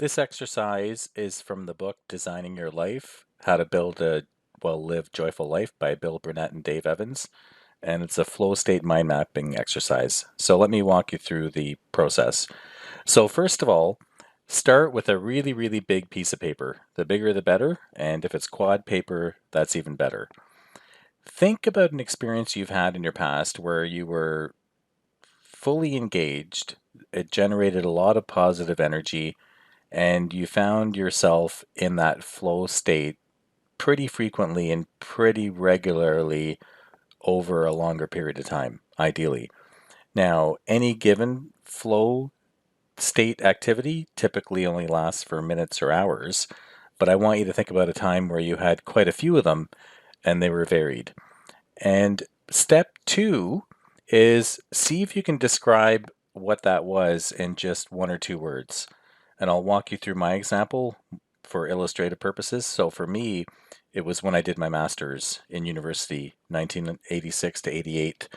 This exercise is from the book Designing Your Life: How to Build a Live Joyful Life by Bill Burnett and Dave Evans. And it's a flow state mind mapping exercise. So let me walk you through the process. So, first of all, start with a really, really big piece of paper. The bigger the better. And if it's quad paper, that's even better. Think about an experience you've had in your past where you were fully engaged, it generated a lot of positive energy, and you found yourself in that flow state pretty frequently and pretty regularly over a longer period of time, ideally. Now, any given flow state activity typically only lasts for minutes or hours, but I want you to think about a time where you had quite a few of them and they were varied. And step two is see if you can describe what that was in just one or two words. And I'll walk you through my example for illustrative purposes. So for me, it was when I did my master's in university, 1986 to 88.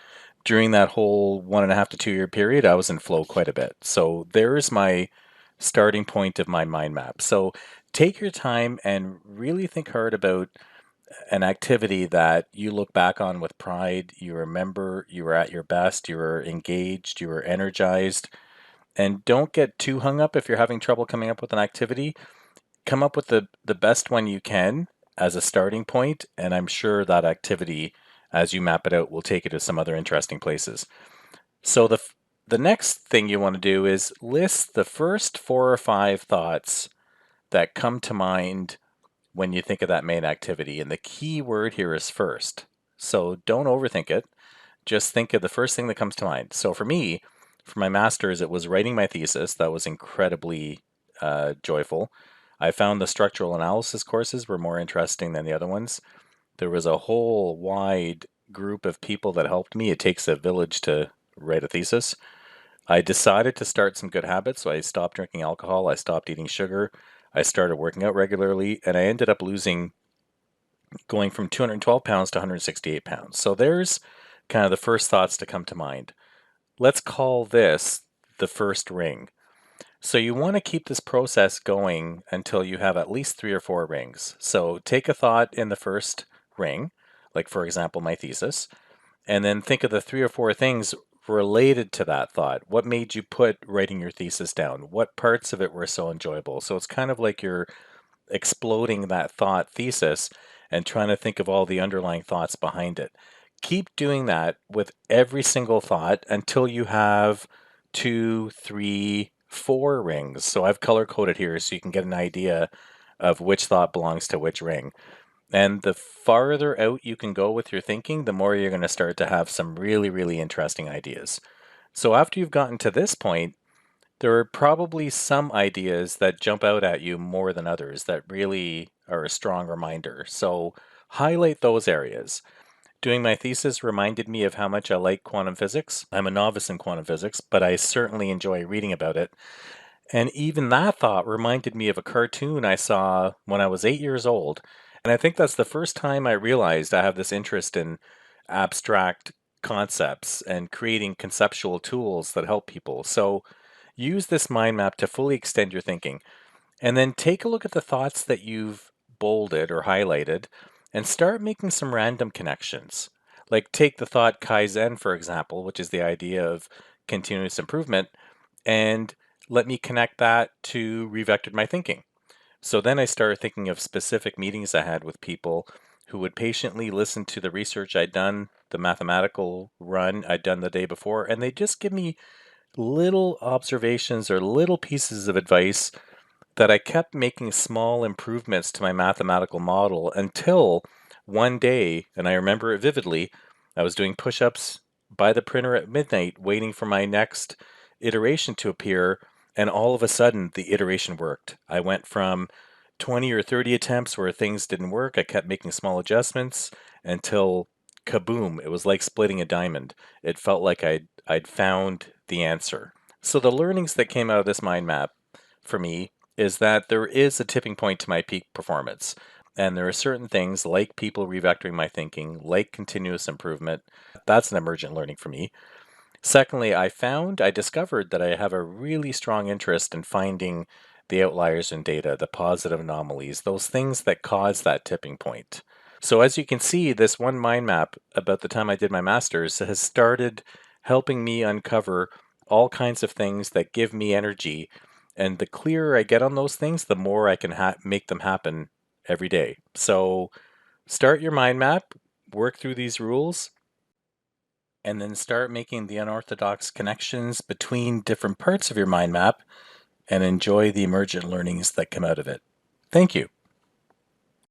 During that whole 1.5 to 2 year period, I was in flow quite a bit. So there's my starting point of my mind map. So take your time and really think hard about an activity that you look back on with pride. You remember you were at your best, you were engaged, you were energized, and don't get too hung up if you're having trouble coming up with an activity. Come up with the best one you can as a starting point, and I'm sure that activity, as you map it out, will take you to some other interesting places. So the next thing you want to do is list the first 4 or 5 thoughts that come to mind when you think of that main activity. And the key word here is first. So don't overthink it. Just think of the first thing that comes to mind. So for me, for my master's, it was writing my thesis. That was incredibly joyful. I found the structural analysis courses were more interesting than the other ones. There was a whole wide group of people that helped me. It takes a village to write a thesis. I decided to start some good habits, so I stopped drinking alcohol, I stopped eating sugar, I started working out regularly, and I ended up going from 212 pounds to 168 pounds. So there's kind of the first thoughts to come to mind. Let's call this the first ring. So you want to keep this process going until you have at least 3 or 4 rings. So take a thought in the first ring, like for example, my thesis, and then think of the 3 or 4 things related to that thought. What made you put writing your thesis down? What parts of it were so enjoyable? So it's kind of like you're exploding that thought thesis and trying to think of all the underlying thoughts behind it. Keep doing that with every single thought until you have 2, 3, 4 rings. So I've color coded here so you can get an idea of which thought belongs to which ring. And the farther out you can go with your thinking, the more you're going to start to have some really, really interesting ideas. So after you've gotten to this point, there are probably some ideas that jump out at you more than others that really are a strong reminder. So highlight those areas. Doing my thesis reminded me of how much I like quantum physics. I'm a novice in quantum physics, but I certainly enjoy reading about it. And even that thought reminded me of a cartoon I saw when I was 8 years old. And I think that's the first time I realized I have this interest in abstract concepts and creating conceptual tools that help people. So use this mind map to fully extend your thinking. And then take a look at the thoughts that you've bolded or highlighted and start making some random connections. Like take the thought Kaizen, for example, which is the idea of continuous improvement, and let me connect that to revectored my thinking. So then I started thinking of specific meetings I had with people who would patiently listen to the research I'd done, the mathematical run I'd done the day before, and they just give me little observations or little pieces of advice that I kept making small improvements to my mathematical model until one day, and I remember it vividly, I was doing push ups by the printer at midnight, waiting for my next iteration to appear, and all of a sudden the iteration worked. I went from 20 or 30 attempts where things didn't work, I kept making small adjustments until kaboom, it was like splitting a diamond. It felt like I'd found the answer. So the learnings that came out of this mind map for me is that there is a tipping point to my peak performance. And there are certain things like people revectoring my thinking, like continuous improvement. That's an emergent learning for me. Secondly, I discovered that I have a really strong interest in finding the outliers in data, the positive anomalies, those things that cause that tipping point. So as you can see, this one mind map about the time I did my master's has started helping me uncover all kinds of things that give me energy. And the clearer I get on those things, the more I can make them happen every day. So start your mind map, work through these rules, and then start making the unorthodox connections between different parts of your mind map and enjoy the emergent learnings that come out of it. Thank you.